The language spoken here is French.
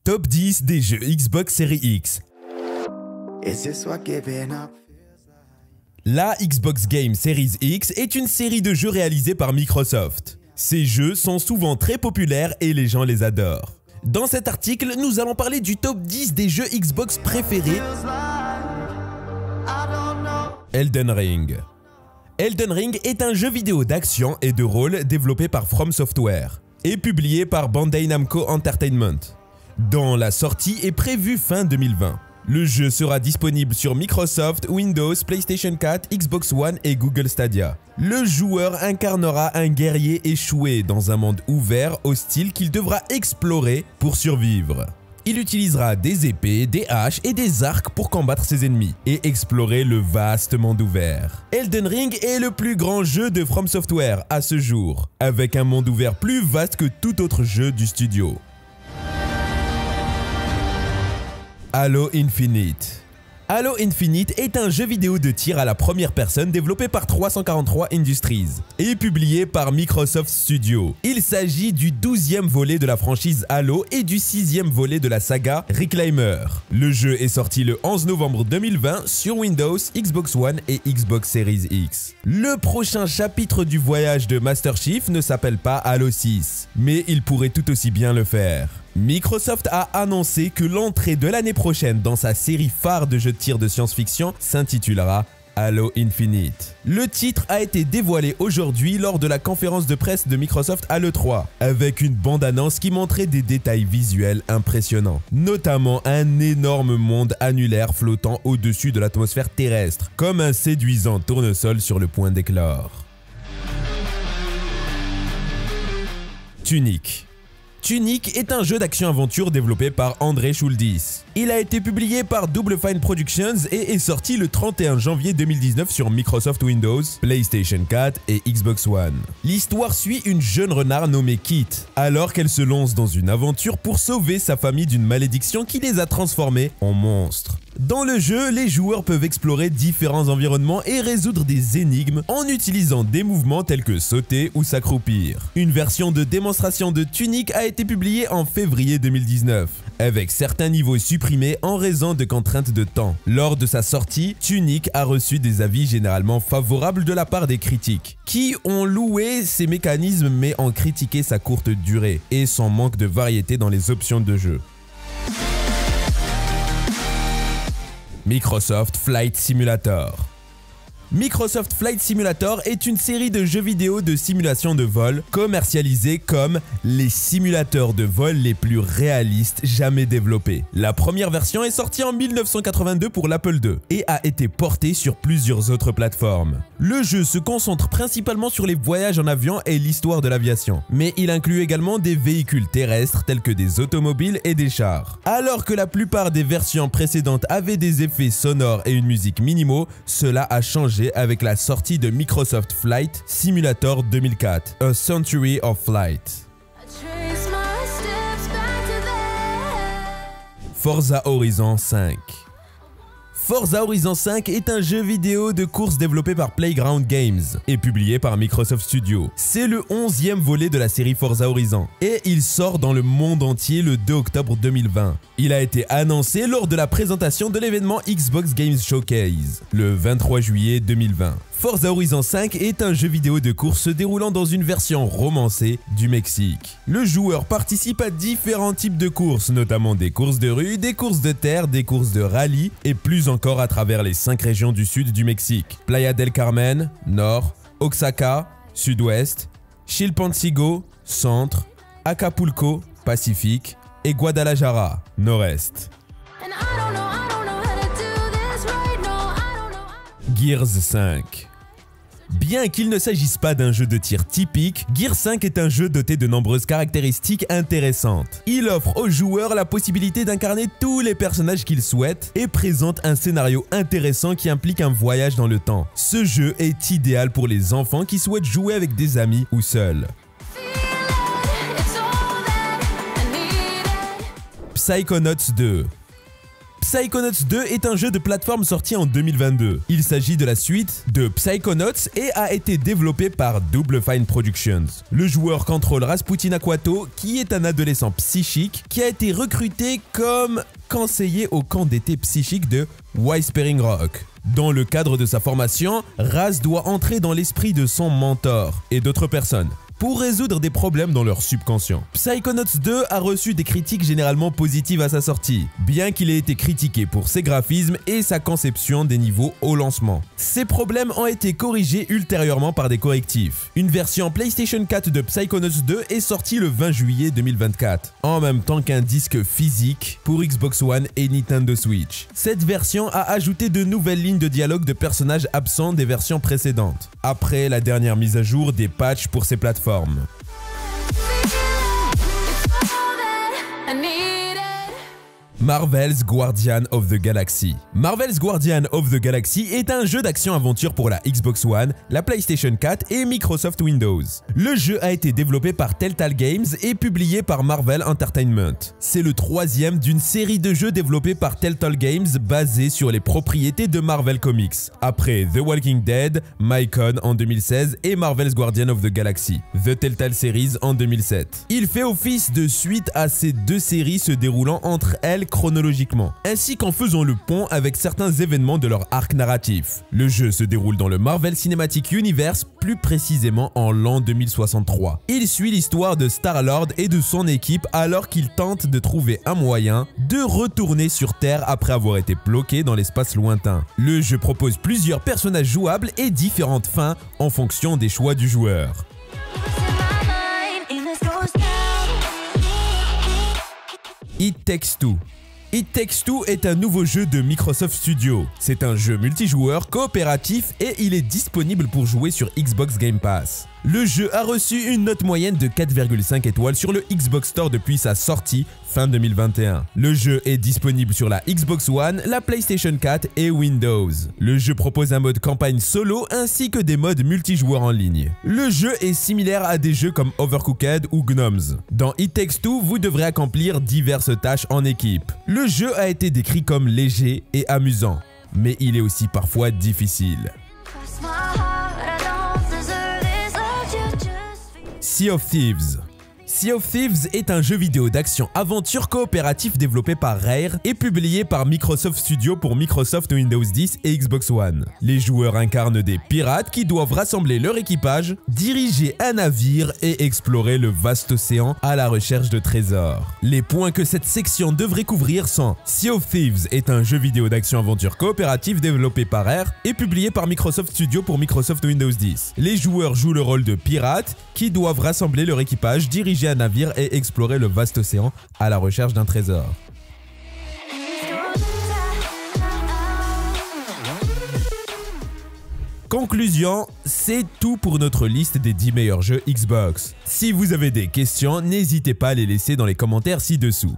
Top 10 des jeux Xbox Series X. La Xbox Game Series X est une série de jeux réalisés par Microsoft. Ces jeux sont souvent très populaires et les gens les adorent. Dans cet article, nous allons parler du top 10 des jeux Xbox préférés. Elden Ring. Elden Ring est un jeu vidéo d'action et de rôle développé par From Software et publié par Bandai Namco Entertainment, dont la sortie est prévue fin 2020. Le jeu sera disponible sur Microsoft, Windows, PlayStation 4, Xbox One et Google Stadia. Le joueur incarnera un guerrier échoué dans un monde ouvert hostile qu'il devra explorer pour survivre. Il utilisera des épées, des haches et des arcs pour combattre ses ennemis et explorer le vaste monde ouvert. Elden Ring est le plus grand jeu de From Software à ce jour, avec un monde ouvert plus vaste que tout autre jeu du studio. Halo Infinite. Halo Infinite est un jeu vidéo de tir à la première personne développé par 343 Industries et publié par Microsoft Studios. Il s'agit du 12e volet de la franchise Halo et du 6e volet de la saga Reclaimer. Le jeu est sorti le 11 novembre 2020 sur Windows, Xbox One et Xbox Series X. Le prochain chapitre du voyage de Master Chief ne s'appelle pas Halo 6, mais il pourrait tout aussi bien le faire. Microsoft a annoncé que l'entrée de l'année prochaine dans sa série phare de jeux de tir de science-fiction s'intitulera Halo Infinite. Le titre a été dévoilé aujourd'hui lors de la conférence de presse de Microsoft à l'E3, avec une bande-annonce qui montrait des détails visuels impressionnants, notamment un énorme monde annulaire flottant au-dessus de l'atmosphère terrestre, comme un séduisant tournesol sur le point d'éclore. Tunic. Tunic est un jeu d'action-aventure développé par André Schuldiz. Il a été publié par Double Fine Productions et est sorti le 31 janvier 2019 sur Microsoft Windows, PlayStation 4 et Xbox One. L'histoire suit une jeune renard nommée Kit, alors qu'elle se lance dans une aventure pour sauver sa famille d'une malédiction qui les a transformés en monstres. Dans le jeu, les joueurs peuvent explorer différents environnements et résoudre des énigmes en utilisant des mouvements tels que sauter ou s'accroupir. Une version de démonstration de Tunic a été publiée en février 2019, avec certains niveaux supprimés en raison de contraintes de temps. Lors de sa sortie, Tunic a reçu des avis généralement favorables de la part des critiques, qui ont loué ses mécanismes mais ont critiqué sa courte durée et son manque de variété dans les options de jeu. Microsoft Flight Simulator. Microsoft Flight Simulator est une série de jeux vidéo de simulation de vol commercialisés comme les simulateurs de vol les plus réalistes jamais développés. La première version est sortie en 1982 pour l'Apple II et a été portée sur plusieurs autres plateformes. Le jeu se concentre principalement sur les voyages en avion et l'histoire de l'aviation, mais il inclut également des véhicules terrestres tels que des automobiles et des chars. Alors que la plupart des versions précédentes avaient des effets sonores et une musique minimaux, cela a changé avec la sortie de Microsoft Flight Simulator 2004, A Century of Flight. Forza Horizon 5. Forza Horizon 5 est un jeu vidéo de course développé par Playground Games et publié par Microsoft Studios. C'est le 11e volet de la série Forza Horizon et il sort dans le monde entier le 2 octobre 2020. Il a été annoncé lors de la présentation de l'événement Xbox Games Showcase, le 23 juillet 2020. Forza Horizon 5 est un jeu vidéo de course se déroulant dans une version romancée du Mexique. Le joueur participe à différents types de courses, notamment des courses de rue, des courses de terre, des courses de rallye et plus encore à travers les 5 régions du sud du Mexique. Playa del Carmen, nord, Oaxaca, sud-ouest, Chilpancingo, centre, Acapulco, Pacifique et Guadalajara, nord-est. Gears 5. Bien qu'il ne s'agisse pas d'un jeu de tir typique, Gears 5 est un jeu doté de nombreuses caractéristiques intéressantes. Il offre aux joueurs la possibilité d'incarner tous les personnages qu'ils souhaitent et présente un scénario intéressant qui implique un voyage dans le temps. Ce jeu est idéal pour les enfants qui souhaitent jouer avec des amis ou seuls. Psychonauts 2. Psychonauts 2 est un jeu de plateforme sorti en 2022. Il s'agit de la suite de Psychonauts et a été développé par Double Fine Productions. Le joueur contrôle Rasputin Aquato, qui est un adolescent psychique qui a été recruté comme conseiller au camp d'été psychique de Whispering Rock. Dans le cadre de sa formation, Raz doit entrer dans l'esprit de son mentor et d'autres personnes pour résoudre des problèmes dans leur subconscient. Psychonauts 2 a reçu des critiques généralement positives à sa sortie, bien qu'il ait été critiqué pour ses graphismes et sa conception des niveaux au lancement. Ces problèmes ont été corrigés ultérieurement par des correctifs. Une version PlayStation 4 de Psychonauts 2 est sortie le 20 juillet 2024, en même temps qu'un disque physique pour Xbox One et Nintendo Switch. Cette version a ajouté de nouvelles lignes de dialogue de personnages absents des versions précédentes, après la dernière mise à jour des patchs pour ces plateformes. Marvel's Guardian of the Galaxy. Marvel's Guardian of the Galaxy est un jeu d'action-aventure pour la Xbox One, la PlayStation 4 et Microsoft Windows. Le jeu a été développé par Telltale Games et publié par Marvel Entertainment. C'est le troisième d'une série de jeux développés par Telltale Games basés sur les propriétés de Marvel Comics, après The Walking Dead, Mycon en 2016 et Marvel's Guardian of the Galaxy, The Telltale Series en 2007. Il fait office de suite à ces deux séries se déroulant entre elles chronologiquement, ainsi qu'en faisant le pont avec certains événements de leur arc narratif. Le jeu se déroule dans le Marvel Cinematic Universe, plus précisément en l'an 2063. Il suit l'histoire de Star-Lord et de son équipe alors qu'ils tentent de trouver un moyen de retourner sur Terre après avoir été bloqués dans l'espace lointain. Le jeu propose plusieurs personnages jouables et différentes fins en fonction des choix du joueur. It Takes Two. It Takes Two est un nouveau jeu de Microsoft Studios. C'est un jeu multijoueur coopératif et il est disponible pour jouer sur Xbox Game Pass. Le jeu a reçu une note moyenne de 4,5 étoiles sur le Xbox Store depuis sa sortie fin 2021. Le jeu est disponible sur la Xbox One, la PlayStation 4 et Windows. Le jeu propose un mode campagne solo ainsi que des modes multijoueurs en ligne. Le jeu est similaire à des jeux comme Overcooked ou Gnomes. Dans It Takes Two, vous devrez accomplir diverses tâches en équipe. Le jeu a été décrit comme léger et amusant, mais il est aussi parfois difficile. Sea of Thieves. Sea of Thieves est un jeu vidéo d'action-aventure coopératif développé par Rare et publié par Microsoft Studios pour Microsoft Windows 10 et Xbox One. Les joueurs incarnent des pirates qui doivent rassembler leur équipage, diriger un navire et explorer le vaste océan à la recherche de trésors. Les points que cette section devrait couvrir sont: Sea of Thieves est un jeu vidéo d'action-aventure coopératif développé par Rare et publié par Microsoft Studios pour Microsoft Windows 10. Les joueurs jouent le rôle de pirates qui doivent rassembler leur équipage, diriger un navire et explorer le vaste océan à la recherche d'un trésor. Conclusion, c'est tout pour notre liste des 10 meilleurs jeux Xbox. Si vous avez des questions, n'hésitez pas à les laisser dans les commentaires ci-dessous.